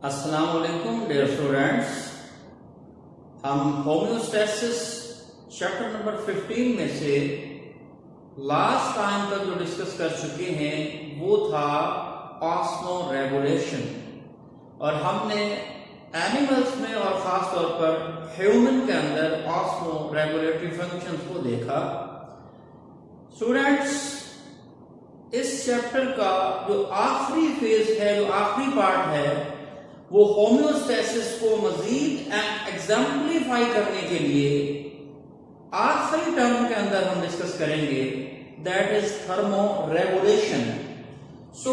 अस्सलाम वालेकुम dear students. हम होम्योस्टैसिस चैप्टर नंबर 15 में से लास्ट टाइम तक जो डिस्कस कर चुके हैं वो था ऑस्मो रेगुलेशन, और हमने एनिमल्स में और खास तौर पर ह्यूमन के अंदर ऑस्मो रेगुलेटरी फंक्शंस को देखा। स्टूडेंट्स, इस चैप्टर का जो आखिरी फेज है, जो आखिरी पार्ट है, वो होम्योस्टैसिस को मजीद एग्जाम्पलीफाई करने के लिए आखिरी टर्म के अंदर हम डिस्कस करेंगे, दैट इज थर्मो रेगुलेशन। सो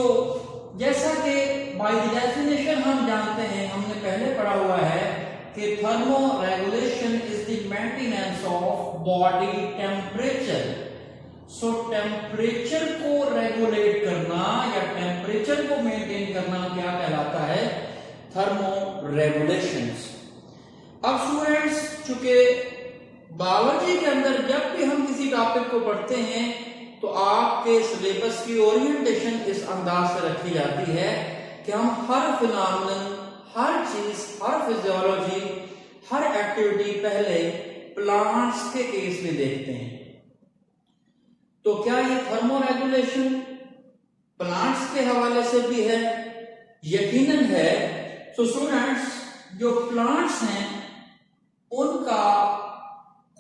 जैसा कि बाय द डेफिनेशन हम जानते हैं, हमने पहले पढ़ा हुआ है कि thermo regulation is the maintenance of body temperature. So temperature को रेगुलेट करना या टेम्परेचर को मेंटेन करना क्या कहलाता है? Thermo regulations. अब स्टूडेंट्स, चूंकि बायोलॉजी के अंदर जब भी हम किसी टॉपिक को पढ़ते हैं तो आपके सिलेबस की ओरिएंटेशन इस अंदाज से रखी जाती है कि हम हर फिनोमेनन, हर चीज, हर फिजियोलॉजी, हर एक्टिविटी पहले प्लांट्स के केस में देखते हैं। तो क्या ये थर्मो रेगुलेशन प्लांट्स के हवाले से भी है? यकीनन है। तो स्टूडेंट्स, जो प्लांट्स हैं उनका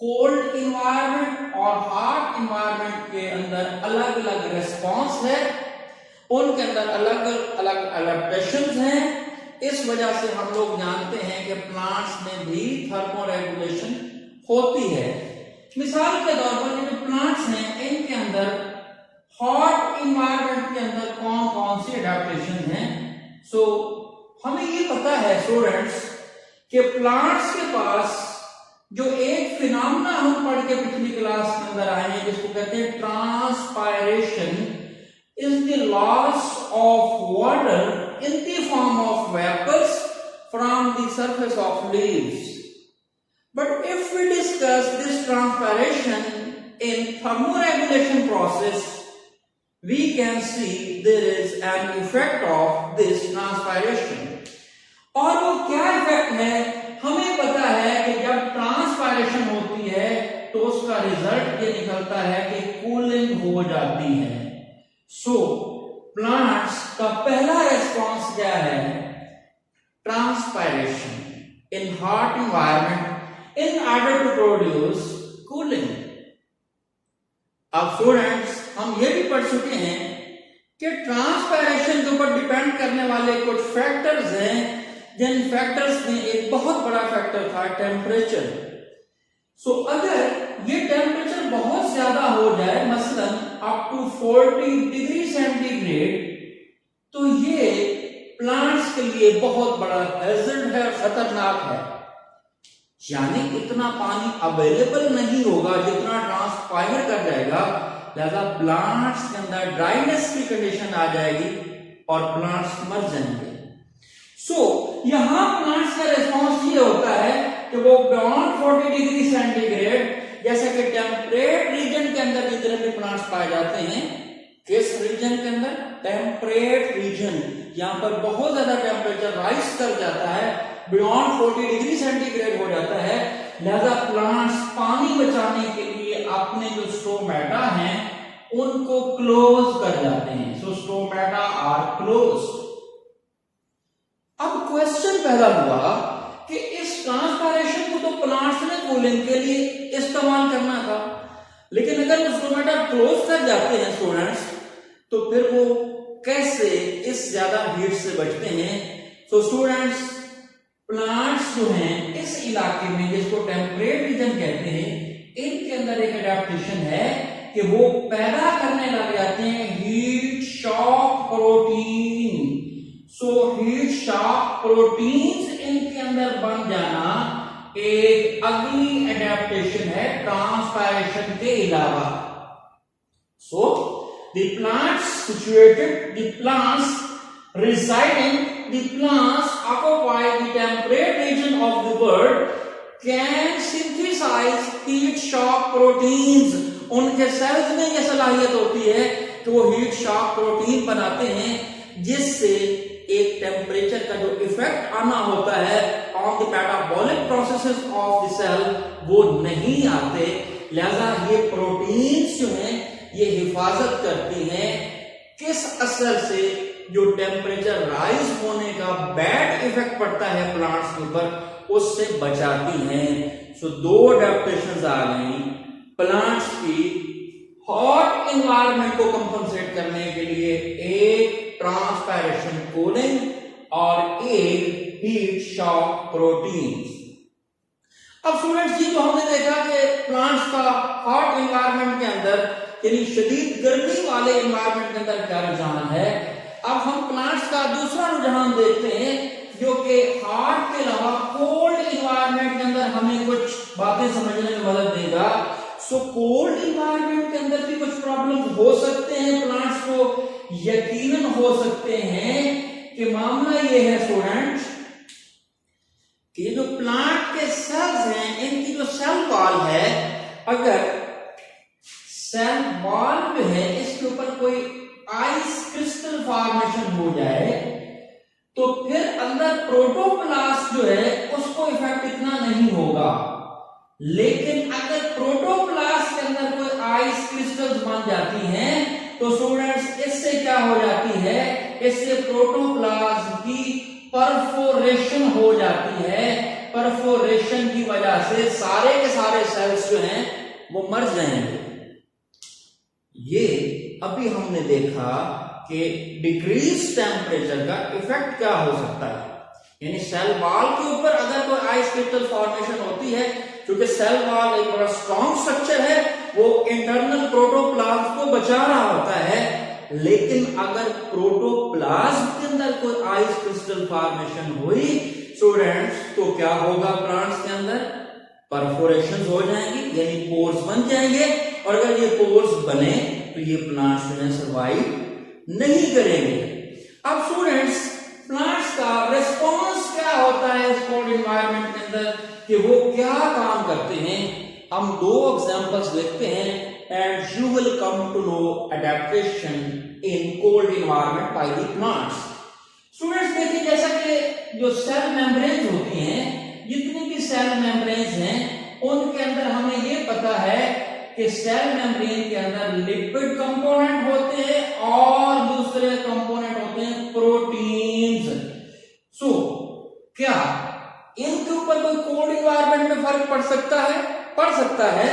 कोल्ड इन्वायरमेंट और हॉट इन्वायरमेंट के अंदर अलग अलग रिस्पॉन्स है, उनके अंदर अलग अलग एडेप्टेशंस हैं। इस वजह से हम लोग जानते हैं कि प्लांट्स में भी थर्मो रेगुलेशन होती है। मिसाल के तौर पर जो प्लांट्स हैं इनके अंदर हॉट इन्वायरमेंट के अंदर कौन कौन सी एडेप्टेशन हैं? सो हमें ये पता है स्टूडेंट्स कि प्लांट्स के पास जो एक फिनोमेना हम पढ़ के पिछली क्लास के अंदर आए हैं, जिसको कहते हैं transpiration, is the loss of water in the form of vapours from the surface of leaves. But if we discuss this transpiration in thermoregulation process, we can see there is an effect of this transpiration. और वो क्या effect है? हमें पता है कि जब transpiration होती है तो उसका रिजल्ट ये निकलता है कि कूलिंग हो जाती है। सो प्लांट्स का पहला रिस्पॉन्स क्या है? Transpiration in hot environment in order to produce cooling. अब स्टूडेंट्स, हम ये भी पढ़ चुके हैं कि ट्रांसपायरेशन के ऊपर डिपेंड करने वाले कुछ फैक्टर्स हैं, जिन फैक्टर्स में एक बहुत बड़ा फैक्टर था टेम्परेचर। सो अगर ये टेम्परेचर बहुत ज्यादा हो जाए, मसलन अप टू 40 डिग्री सेंटीग्रेड, तो ये प्लांट्स के लिए बहुत बड़ा हैजर्ड है, खतरनाक है। यानी इतना पानी अवेलेबल नहीं होगा जितना ट्रांसपायर कर जाएगा, लिहाजा प्लांट्स के अंदर ड्राइनेस की कंडीशन आ जाएगी और प्लांट्स मर जाएंगे। सो यहां प्लांट्स का रिस्पॉन्स ये होता है कि वो बियॉन्ड 40 डिग्री सेंटीग्रेड, जैसे कि टेम्परेट रीजन के अंदर जितने भी प्लांट्स पाए जाते हैं, किस रीजन के अंदर? Temperate region. यहां पर बहुत ज्यादा टेम्परेचर राइज कर जाता है, बियॉन्ड 40 डिग्री सेंटीग्रेड हो जाता है, लिहाजा प्लांट्स पानी बचाने के लिए अपने जो स्टोमेटा हैं उनको क्लोज कर जाते हैं। सो स्टोमेटा आर क्लोज। अब क्वेश्चन पैदा हुआ कि इस ट्रांसपायरेशन को तो प्लांट्स ने कूलिंग के लिए इस्तेमाल करना था, लेकिन अगर वो स्टोमेटा क्लोज कर जाते हैं स्टूडेंट्स, तो फिर वो कैसे इस ज्यादा हीट से बचते हैं? सो स्टूडेंट्स, प्लांट्स जो हैं इस इलाके में, जिसको टेम्परेट रीजन कहते हैं, इनके अंदर एक एडेप्टेशन है कि वो पैदा करने लग जाते हैं heat shock protein. So heat shock proteins इनके अंदर बन जाना एक अगली एडेप्टेशन है ट्रांसपायरेशन के अलावा। So the plants situated, the plants residing, the plants occupy the temperate region of the world can synthesize heat shock proteins. उनके सेल्स में यह सलाहियत होती है कि वो हीट शॉक प्रोटीन बनाते हैं, जिससे एक टेम्परेचर का जो इफेक्ट आना होता है on the metabolic processes of the cell वो नहीं आते। लिहाजा ये प्रोटीन्स जो हैं ये हिफाजत करती हैं किस असर से, जो टेम्परेचर राइज होने का बैड इफेक्ट पड़ता है प्लांट्स के ऊपर, उससे बचाती हैं। सो दो अडेप्टेशंस आ गई प्लांट्स की हॉट एनवायरनमेंट को कंपनसेट करने के लिए, एक ट्रांसपायरेशन कूलिंग और एक हीट शॉक प्रोटीन्स। अब स्टूडेंट्स जी, जो हमने देखा कि प्लांट्स का हॉट एनवायरनमेंट के अंदर यानी शदीद गर्मी वाले एनवायरनमेंट के अंदर क्या रुझान है, अब हम प्लांट्स का दूसरा रुझान देखते हैं जो कि हॉट के अलावा कोल्ड एनवायरनमेंट के अंदर हमें कुछ बातें समझने में मदद देगा। सो कोल्ड एनवायरनमेंट के अंदर भी कुछ प्रॉब्लम हो सकते हैं प्लांट्स को, यकीनन हो सकते हैं कि मामला ये है स्टूडेंट्स कि जो प्लांट के सेल्स हैं इनकी जो सेल वॉल है, अगर सेल वॉल जो है इसके ऊपर कोई आइस क्रिस्टल फॉर्मेशन हो जाए तो फिर अंदर प्रोटोप्लास्ट जो है उसको इफेक्ट इतना नहीं होगा। लेकिन अगर प्रोटोप्लास्ट के अंदर कोई आइस क्रिस्टल्स बन जाती हैं तो स्टूडेंट्स इससे क्या हो जाती है, इससे प्रोटोप्लास्ट की परफोरेशन हो जाती है। परफोरेशन की वजह से सारे के सारे सेल्स जो हैं वो मर जाएंगे। ये अभी हमने देखा कि डिक्रीज टेम्परेचर का इफेक्ट क्या हो सकता है, यानी सेल वॉल के ऊपर अगर कोई आइस क्रिस्टल फॉर्मेशन होती है, क्योंकि सेल वॉल एक बड़ा स्ट्रॉन्ग स्ट्रक्चर है, वो इंटरनल प्रोटोप्लाज्म को बचा रहा होता है। लेकिन अगर प्रोटोप्लाज्म के अंदर कोई आइस क्रिस्टल फॉर्मेशन हुई स्टूडेंट्स, तो क्या होगा प्लांट्स के अंदर, परफोरेशन हो जाएंगी, यानी पोर्स बन जाएंगे। और अगर ये पोर्स बने तो ये प्लांट्स जो है सर्वाइव नहीं करेंगे। अब स्टूडेंट्स प्लांट्स का रिस्पॉन्स क्या होता है इस कोल्ड एनवायरनमेंट के अंदर, कि वो क्या काम करते हैं, हम दो एग्जांपल्स देखते हैं and you will come to know adaptation in cold environment by the plants. Students देखिए, जैसा कि जो सेल मेम्ब्रेन्स होती हैं, जितनी भी सेल मेम्ब्रेन्स हैं उनके अंदर हमें ये पता है कि सेल मेम्ब्रेन के अंदर लिपिड कंपोनेंट होते हैं और दूसरे कंपोनेंट होते हैं प्रोटीन्स। सो क्या इनके ऊपर कोई कोल्ड एनवायरनमेंट में फर्क पड़ सकता है? पड़ सकता है।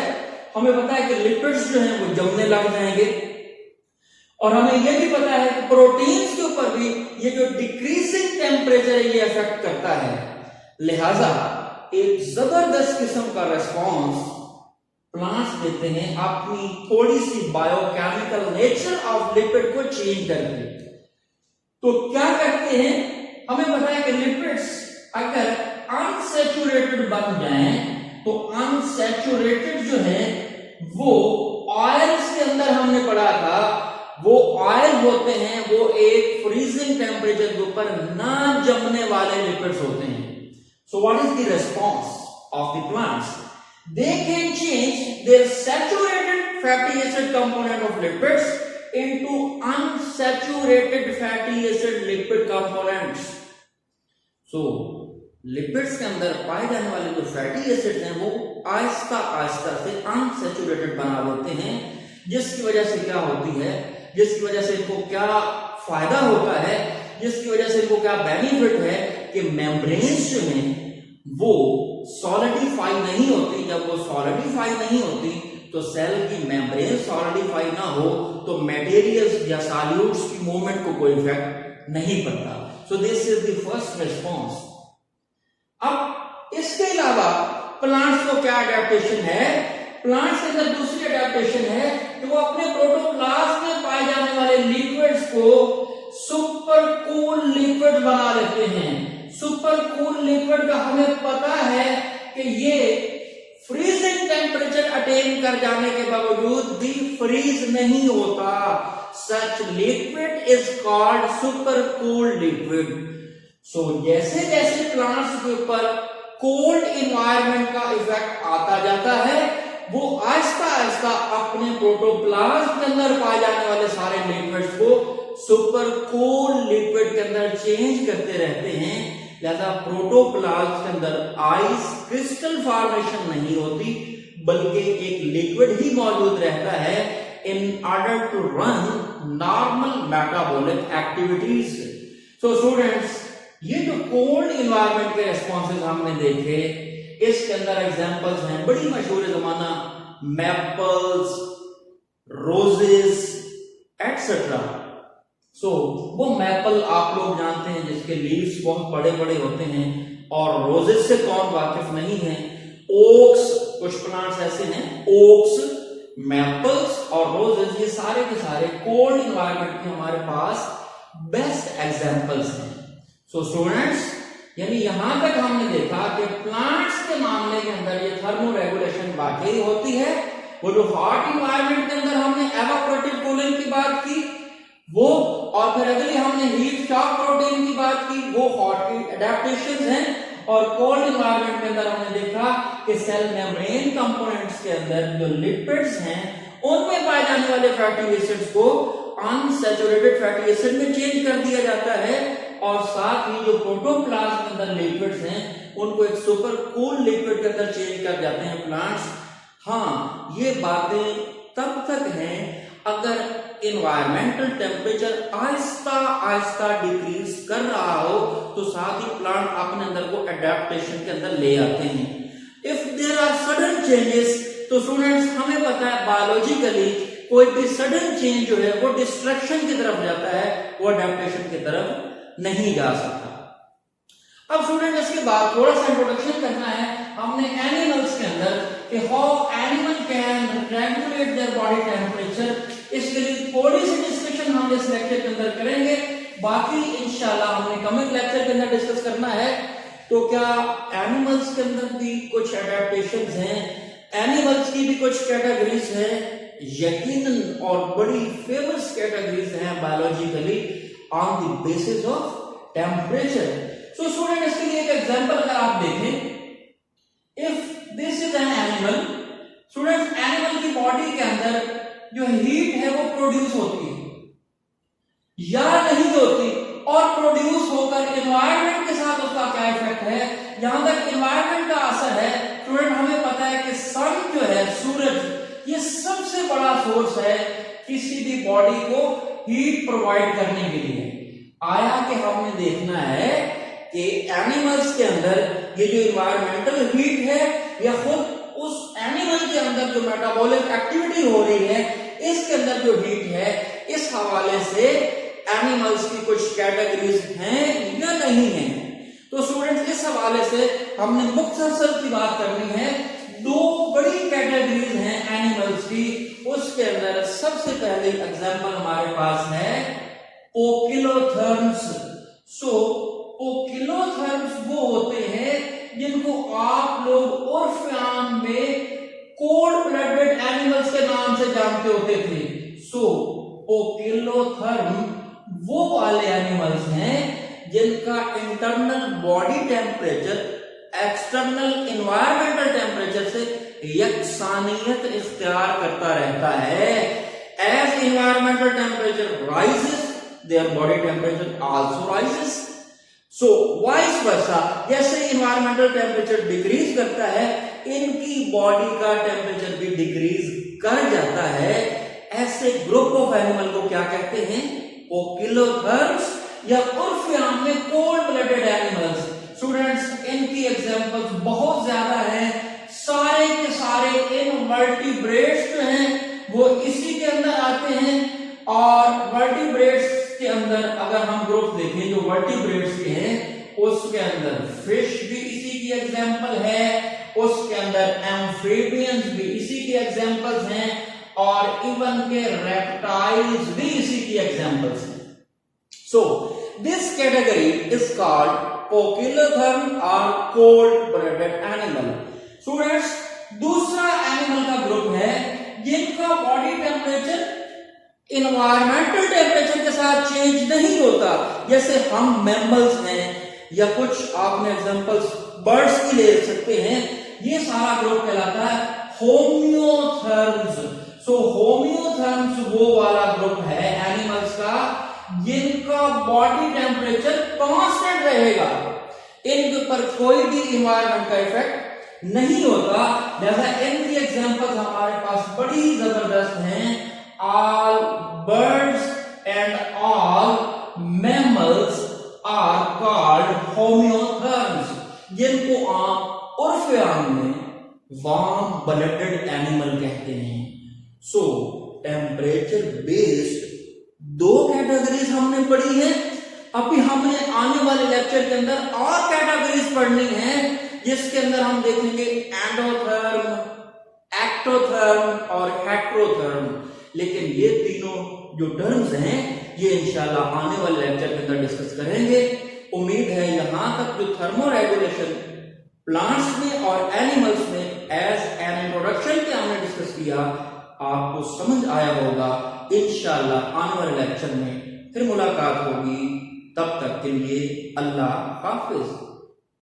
हमें पता है कि लिपिड्स जो हैं वो जमने लग जाएंगे, और हमें यह भी पता है कि प्रोटीन्स के ऊपर भी ये जो डिक्रीजिंग टेम्परेचर है ये इफेक्ट करता है। लिहाजा एक जबरदस्त किस्म का रेस्पॉन्स प्लांट्स देते हैं अपनी थोड़ी सी बायोकेमिकल नेचर ऑफ लिपिड को चेंज करके। तो क्या करते हैं, हमें पता है कि लिपिड्स अगर अनसैचुरेटेड बन जाएं तो अनसैचुरेटेड जो है वो ऑयल्स के अंदर हमने पढ़ा था, वो ऑयल होते हैं, वो एक फ्रीजिंग टेम्परेचर के ऊपर ना जमने वाले लिपिड्स होते हैं। So what is the response of the plants? They can change their saturated fatty acid component of lipids into unsaturated fatty acid lipid components. So, lipids के अंदर पाए जाने वाले जो फैटी एसिड्स हैं वो आहिस्ता आहिस्ता से अनसैचुरेटेड बना देते हैं, जिसकी वजह से क्या होती है, जिसकी वजह से इनको क्या फायदा होता है, जिसकी वजह से इनको क्या बेनिफिट है कि मेम्ब्रेन्स जो हैं वो सॉलिडिफाई नहीं होती। जब वो सॉलिडिफाई नहीं होती तो सेल की मेम्ब्रेन सॉलिडिफाई ना हो तो मटेरियल्स या सॉल्यूट्स की मूवमेंट को कोई इफेक्ट नहीं पड़ता। So this is the first response. अब इसके अलावा प्लांट्स को क्या अडेप्टेशन है? प्लांट्स के अंदर दूसरी अडेप्टेशन है कि वो अपने प्रोटोप्लाज्म में पाए जाने वाले लिक्विड्स को सुपर कूल लिक्विड बना लेते हैं। सुपर कूल लिक्विड का हमें पता है कि ये फ्रीजिंग टेम्परेचर अटेन कर जाने के बावजूद भी फ्रीज नहीं होता। Such liquid is called super cooled liquid. So जैसे जैसे प्लांट्स के ऊपर कोल्ड एनवायरनमेंट का इफेक्ट आता जाता है, वो आहिस्ता आहिस्ता अपने प्रोटोप्लाज्म के अंदर पाए जाने वाले सारे लिक्विड्स को सुपर कूल लिक्विड के अंदर चेंज करते रहते हैं, लिहाजा प्रोटोप्लाज्म के अंदर आइस क्रिस्टल फॉर्मेशन नहीं होती, बल्कि एक लिक्विड ही मौजूद रहता है in order to run normal metabolic activities. So students, ये जो कोल्ड इन्वायरमेंट के रेस्पॉन्सेज हमने देखे, इसके अंदर एग्जांपल्स हैं बड़ी मशहूर जमाना, मैपल्स, रोजेस एटसेट्रा। सो वो मैपल आप लोग जानते हैं जिसके लीव्स बहुत बड़े बड़े होते हैं, और रोजेस से कौन वाकिफ नहीं है। ओक्स, कुछ प्लांट्स ऐसे हैं, ओक्स, मैपल्स और रोजेस, ये सारे के सारे कोल्ड इन्वायरमेंट के हमारे पास बेस्ट एग्जांपल्स हैं। सो स्टूडेंट्स, यानी यहां तक हमने देखा कि प्लांट्स के मामले के अंदर ये थर्मो रेगुलेशन वाकई होती है। वो जो हॉट इन्वायरमेंट के अंदर हमने एवापोरेटिव कूलिंग की बात की वो, और फिर अगली हमने हीट शॉक प्रोटीन की बात की, वो हॉट की एडेप्टेशंस हैं। और कोल्ड इन्वायरमेंट के अंदर हमने देखा कि सेल मेम्ब्रेन कंपोनेंट्स के अंदर जो लिपिड्स हैं उनमें पाए जाने वाले फैटी एसिड्स को अनसैचुरेटेड फैटी एसिड में चेंज कर दिया जाता है, और साथ ही जो प्रोटोप्लाज्म के अंदर लिपिड्स हैं उनको एक सुपर कूल लिक्विड के अंदर चेंज कर जाते हैं प्लांट्स। हाँ, ये बातें तब तक हैं अगर environmental temperature Aahista Aahista decrease कर रहा हो, तो साथ ही प्लांट अपने अंदर को एडेप्टेशन के अंदर ले आते हैं। If there are sudden changes, तो स्टूडेंट्स हमें पता है बायोलॉजिकली कोई भी सडन चेंज जो है वो डिस्ट्रक्शन की तरफ जाता है, वो एडेप्टेशन की तरफ नहीं जा सकता। अब स्टूडेंट इसके बाद थोड़ा सा इंट्रोडक्शन करना है हमने एनिमल्स के अंदर कि how animal can regulate there body temperature. इसके लिए थोड़ी सी डिस्कशन हम इस लेक्चर के अंदर करेंगे, बाकी इंशाल्लाह हमने कमिंग लेक्चर के अंदर डिस्कस करना है। तो क्या एनिमल्स के अंदर भी कुछ एडेप्टेशंस हैं, एनिमल्स की भी कुछ कैटेगरीज हैं, यकीनन, और बड़ी फेमस कैटेगरीज हैं biologically on the basis of temperature. So student, इसके लिए एक एग्जांपल अगर आप देखें, if this is an animal, students, animal की बॉडी के अंदर जो हीट है वो प्रोड्यूस होती है या नहीं होती, और प्रोड्यूस होकर एनवायरनमेंट के साथ उसका क्या इफेक्ट है, यहां तक एनवायरनमेंट का असर है। स्टूडेंट, हमें पता है कि सन जो है, सूरज, ये सबसे बड़ा सोर्स है किसी भी बॉडी को हीट प्रोवाइड करने के लिए। आया कि हमने देखना है कि एनिमल्स के अंदर ये जो इन्वायरमेंटल हीट है या खुद उस एनिमल के अंदर जो मेटाबॉलिक एक्टिविटी हो रही है, इसके अंदर जो हीट है, इस हवाले से एनिमल्स की कुछ कैटेगरीज हैं या नहीं है। तो स्टूडेंट्स, इस हवाले से हमने मुख्तसर की बात करनी है। दो बड़ी कैटेगरीज हैं एनिमल्स की, उसके अंदर सबसे पहले एग्जांपल हमारे पास है पोकिलोथर्म्स। सो पोकिलोथर्म्स वो होते हैं जिनको आप लोग उर्फ-ए-आम में कोल्ड ब्लडेड एनिमल्स के नाम से जानते होते थे। सो पोकिलोथर्म वो वाले एनिमल्स हैं जिनका internal body temperature external environmental temperature से यकसानियत इख्तियार करता रहता है। As environmental temperature rises, their body temperature also rises. So vice versa, जैसे इन्वायरमेंटल टेम्परेचर डिक्रीज करता है, इनकी बॉडी का टेम्परेचर भी डिक्रीज कर जाता है। ऐसे ग्रुप ऑफ एनिमल को क्या कहते हैं? पोकिलोथर्म्स, या उर्फ-ए-आम में कोल्ड ब्लडेड एनिमल्स। स्टूडेंट्स, इनकी एग्जांपल्स बहुत ज्यादा हैं, सारे के सारे इनवर्टिब्रेट्स जो हैं वो इसी के अंदर आते हैं। और वर्टिब्रेट्स के अंदर अगर हम ग्रुप देखें जो वर्टिब्रेट्स के हैं, उसके अंदर फिश भी इसी की एग्जांपल है, उसके अंदर एम्फीबियंस भी इसी की एग्जांपल्स हैं, और इवन के रेप्टाइल्स भी इसी की एग्जांपल्स हैं। So this category is called poikilotherm और कोल्ड ब्लडेड एनिमल। स्टूडेंट्स, दूसरा एनिमल का ग्रुप है जिनका बॉडी टेम्परेचर इन्वायरमेंटल टेम्परेचर के साथ चेंज नहीं होता, जैसे हम मैमल्स हैं, या कुछ आपने एग्जांपल्स बर्ड्स की ले सकते हैं। ये सारा ग्रुप कहलाता है होमियोथर्म्स। सो होमियोथर्म्स वो वाला ग्रुप है एनिमल्स का जिनका बॉडी टेम्परेचर कांस्टेंट रहेगा, इनके ऊपर कोई भी इन्वायरमेंट का इफेक्ट नहीं होता। जैसा इनकी एग्जांपल्स हमारे पास बड़ी जबरदस्त हैं। All birds and all mammals are called homeotherms, जिनको आप उर्फ आम में वार्म ब्लडेड एनिमल कहते हैं। सो टेम्परेचर बेस्ड दो कैटेगरीज हमने पढ़ी है। अभी हमने आने वाले लेक्चर के अंदर और कैटेगरीज पढ़नी है, जिसके अंदर हम देखेंगे एंडोथर्म, एक्टोथर्म और हेट्रोथर्म। लेकिन ये तीनों जो टर्म्स हैं ये इंशाल्लाह आने वाले लेक्चर के अंदर डिस्कस करेंगे। उम्मीद है यहां तक जो थर्मो रेगुलेशन प्लांट्स में और एनिमल्स में एज एन इंट्रोडक्शन के हमने डिस्कस किया, आपको समझ आया होगा। इंशाल्लाह आने वाले लेक्चर में फिर मुलाकात होगी। तब तक के लिए अल्लाह हाफिज।